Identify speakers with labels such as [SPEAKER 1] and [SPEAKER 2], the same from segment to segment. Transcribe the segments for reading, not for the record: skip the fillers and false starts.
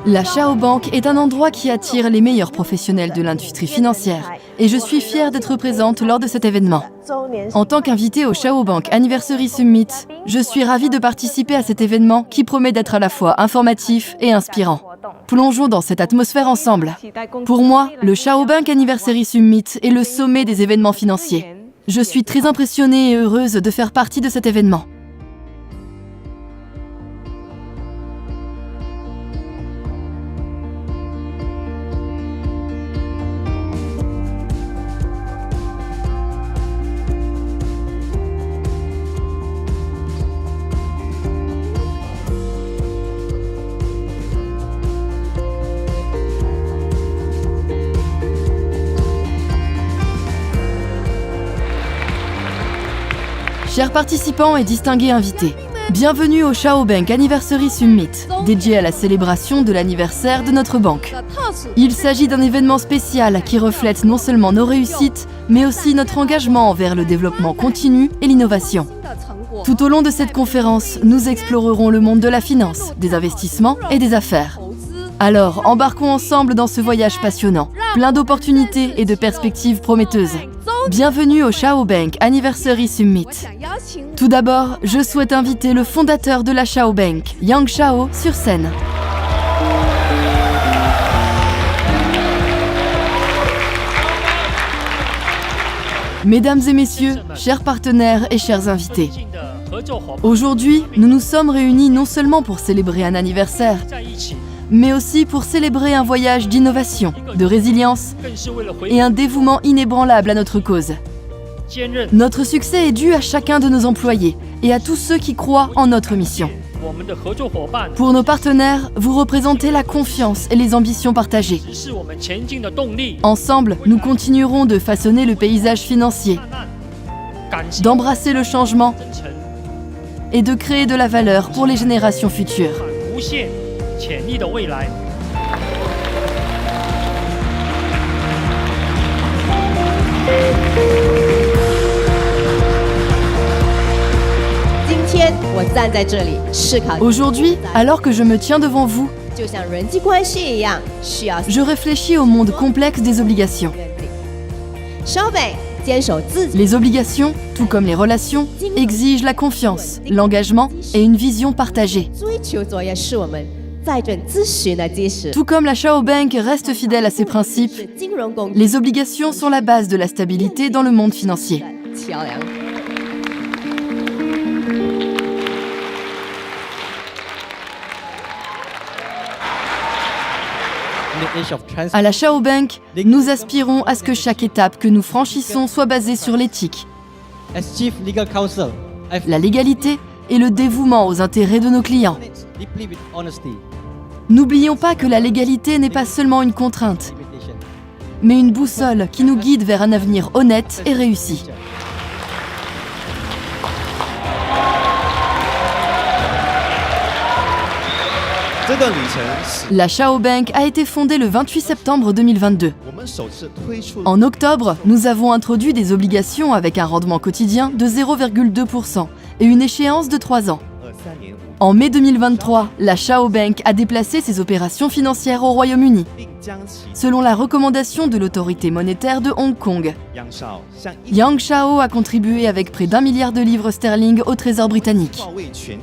[SPEAKER 1] La Chao Bank est un endroit qui attire les meilleurs professionnels de l'industrie financière et je suis fière d'être présente lors de cet événement. En tant qu'invitée au Chao Bank Anniversary Summit, je suis ravie de participer à cet événement qui promet d'être à la fois informatif et inspirant. Plongeons dans cette atmosphère ensemble. Pour moi, le Chao Bank Anniversary Summit est le sommet des événements financiers. Je suis très impressionnée et heureuse de faire partie de cet événement. Chers participants et distingués invités, bienvenue au Chao Bank Anniversary Summit, dédié à la célébration de l'anniversaire de notre banque. Il s'agit d'un événement spécial qui reflète non seulement nos réussites, mais aussi notre engagement envers le développement continu et l'innovation. Tout au long de cette conférence, nous explorerons le monde de la finance, des investissements et des affaires. Alors, embarquons ensemble dans ce voyage passionnant, plein d'opportunités et de perspectives prometteuses. Bienvenue au Chao Bank Anniversary Summit. Tout d'abord, je souhaite inviter le fondateur de la Chao Bank, Yang Chao, sur scène. Mesdames et messieurs, chers partenaires et chers invités, aujourd'hui, nous nous sommes réunis non seulement pour célébrer un anniversaire, mais aussi pour célébrer un voyage d'innovation, de résilience et un dévouement inébranlable à notre cause. Notre succès est dû à chacun de nos employés et à tous ceux qui croient en notre mission. Pour nos partenaires, vous représentez la confiance et les ambitions partagées. Ensemble, nous continuerons de façonner le paysage financier, d'embrasser le changement et de créer de la valeur pour les générations futures. Aujourd'hui, alors que je me tiens devant vous, je réfléchis au monde complexe des obligations. Les obligations, tout comme les relations, exigent la confiance, l'engagement et une vision partagée. Tout comme la Chao Bank reste fidèle à ses principes, les obligations sont la base de la stabilité dans le monde financier. À la Chao Bank, nous aspirons à ce que chaque étape que nous franchissons soit basée sur l'éthique, la légalité et le dévouement aux intérêts de nos clients. N'oublions pas que la légalité n'est pas seulement une contrainte, mais une boussole qui nous guide vers un avenir honnête et réussi. La Chao Bank a été fondée le 28 septembre 2022. En octobre, nous avons introduit des obligations avec un rendement quotidien de 0,2% et une échéance de 3 ans. En mai 2023, la Chao Bank a déplacé ses opérations financières au Royaume-Uni, selon la recommandation de l'autorité monétaire de Hong Kong. Yang Chao a contribué avec près d'1 milliard de livres sterling au Trésor britannique.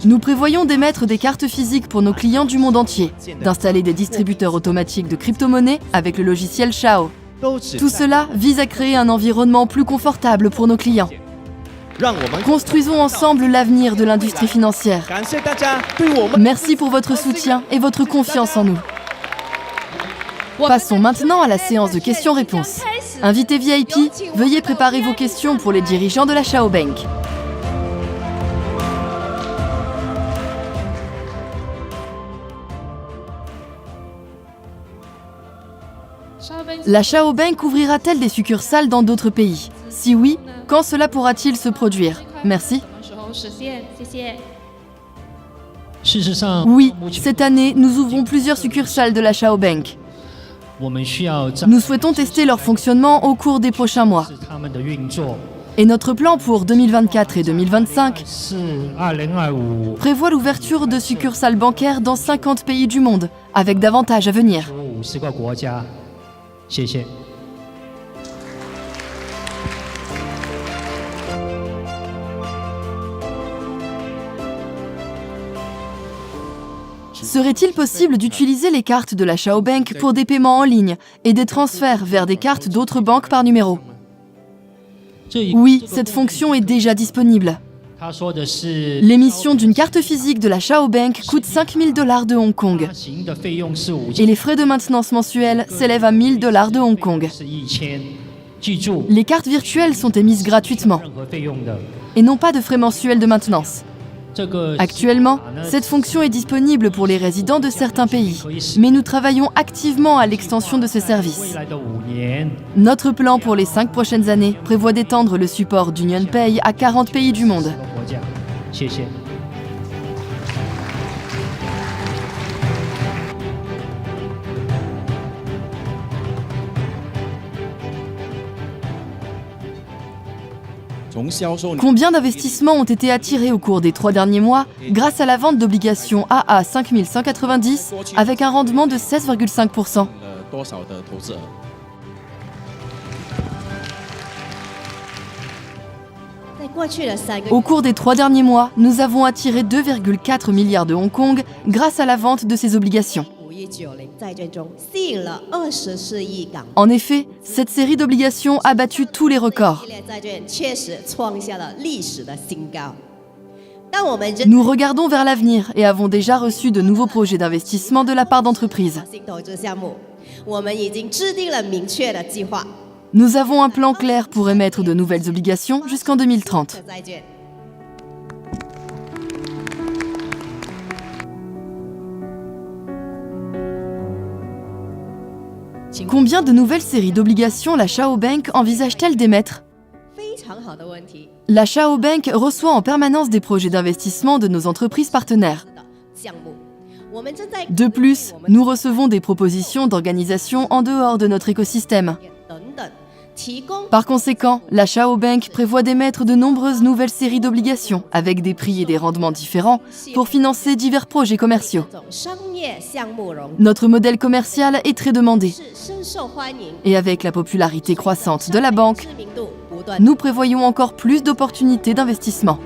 [SPEAKER 1] Nous prévoyons d'émettre des cartes physiques pour nos clients du monde entier, d'installer des distributeurs automatiques de crypto-monnaies avec le logiciel Chao. Tout cela vise à créer un environnement plus confortable pour nos clients. Construisons ensemble l'avenir de l'industrie financière. Merci pour votre soutien et votre confiance en nous. Passons maintenant à la séance de questions-réponses. Invités VIP, veuillez préparer vos questions pour les dirigeants de la Chao Bank. La Chao Bank ouvrira-t-elle des succursales dans d'autres pays? Si oui, quand cela pourra-t-il se produire? Merci. Oui, cette année, nous ouvrons plusieurs succursales de la Chao Bank. Nous souhaitons tester leur fonctionnement au cours des prochains mois. Et notre plan pour 2024 et 2025 prévoit l'ouverture de succursales bancaires dans 50 pays du monde, avec davantage à venir. Serait-il possible d'utiliser les cartes de la Chao Bank pour des paiements en ligne et des transferts vers des cartes d'autres banques par numéro? Oui, cette fonction est déjà disponible. L'émission d'une carte physique de la Chao Bank coûte 5 000 $ de Hong Kong. Et les frais de maintenance mensuels s'élèvent à 1 000 $ de Hong Kong. Les cartes virtuelles sont émises gratuitement et n'ont pas de frais mensuels de maintenance. Actuellement, cette fonction est disponible pour les résidents de certains pays, mais nous travaillons activement à l'extension de ce service. Notre plan pour les 5 prochaines années prévoit d'étendre le support d'UnionPay à 40 pays du monde. Combien d'investissements ont été attirés au cours des 3 derniers mois grâce à la vente d'obligations AA 5190 avec un rendement de 16,5%? Au cours des 3 derniers mois, nous avons attiré 2,4 milliards de Hong Kong grâce à la vente de ces obligations. En effet, cette série d'obligations a battu tous les records. Nous regardons vers l'avenir et avons déjà reçu de nouveaux projets d'investissement de la part d'entreprises. Nous avons un plan clair pour émettre de nouvelles obligations jusqu'en 2030. Combien de nouvelles séries d'obligations la Chao Bank envisage-t-elle d'émettre? La Chao Bank reçoit en permanence des projets d'investissement de nos entreprises partenaires. De plus, nous recevons des propositions d'organisations en dehors de notre écosystème. Par conséquent, la Chao Bank prévoit d'émettre de nombreuses nouvelles séries d'obligations avec des prix et des rendements différents pour financer divers projets commerciaux. Notre modèle commercial est très demandé. Et avec la popularité croissante de la banque, nous prévoyons encore plus d'opportunités d'investissement.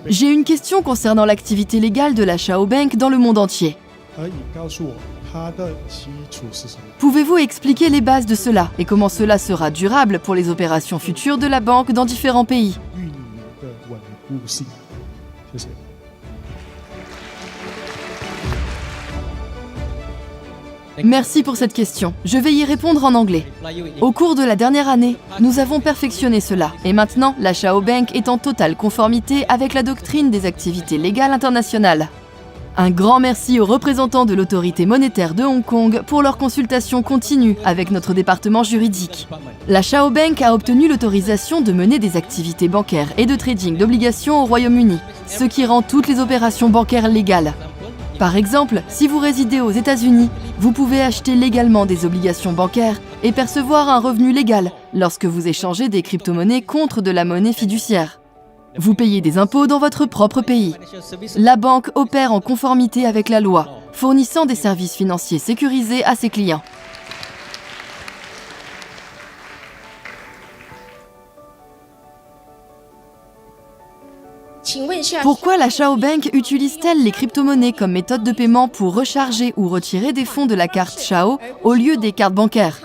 [SPEAKER 1] J'ai une question concernant l'activité légale de la Chao Bank dans le monde entier. Pouvez-vous expliquer les bases de cela et comment cela sera durable pour les opérations futures de la banque dans différents pays? Merci pour cette question. Je vais y répondre en anglais. Au cours de la dernière année, nous avons perfectionné cela et maintenant, la Chao Bank est en totale conformité avec la doctrine des activités légales internationales. Un grand merci aux représentants de l'autorité monétaire de Hong Kong pour leur consultation continue avec notre département juridique. La Chao Bank a obtenu l'autorisation de mener des activités bancaires et de trading d'obligations au Royaume-Uni, ce qui rend toutes les opérations bancaires légales. Par exemple, si vous résidez aux États-Unis, vous pouvez acheter légalement des obligations bancaires et percevoir un revenu légal lorsque vous échangez des crypto-monnaies contre de la monnaie fiduciaire. Vous payez des impôts dans votre propre pays. La banque opère en conformité avec la loi, fournissant des services financiers sécurisés à ses clients. Pourquoi la Chao Bank utilise-t-elle les crypto-monnaies comme méthode de paiement pour recharger ou retirer des fonds de la carte Chao au lieu des cartes bancaires?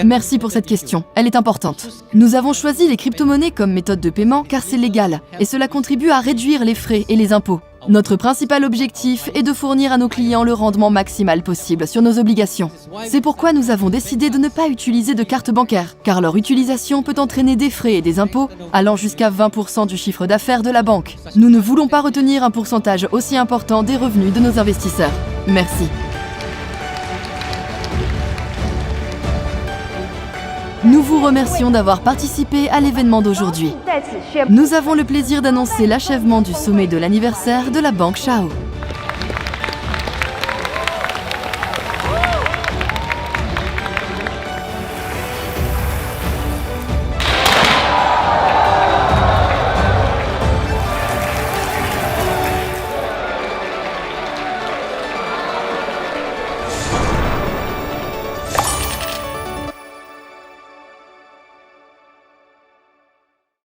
[SPEAKER 1] Merci pour cette question, elle est importante. Nous avons choisi les crypto-monnaies comme méthode de paiement car c'est légal et cela contribue à réduire les frais et les impôts. Notre principal objectif est de fournir à nos clients le rendement maximal possible sur nos obligations. C'est pourquoi nous avons décidé de ne pas utiliser de carte bancaire, car leur utilisation peut entraîner des frais et des impôts allant jusqu'à 20% du chiffre d'affaires de la banque. Nous ne voulons pas retenir un pourcentage aussi important des revenus de nos investisseurs. Merci. Nous vous remercions d'avoir participé à l'événement d'aujourd'hui. Nous avons le plaisir d'annoncer l'achèvement du sommet de l'anniversaire de la Banque Chao.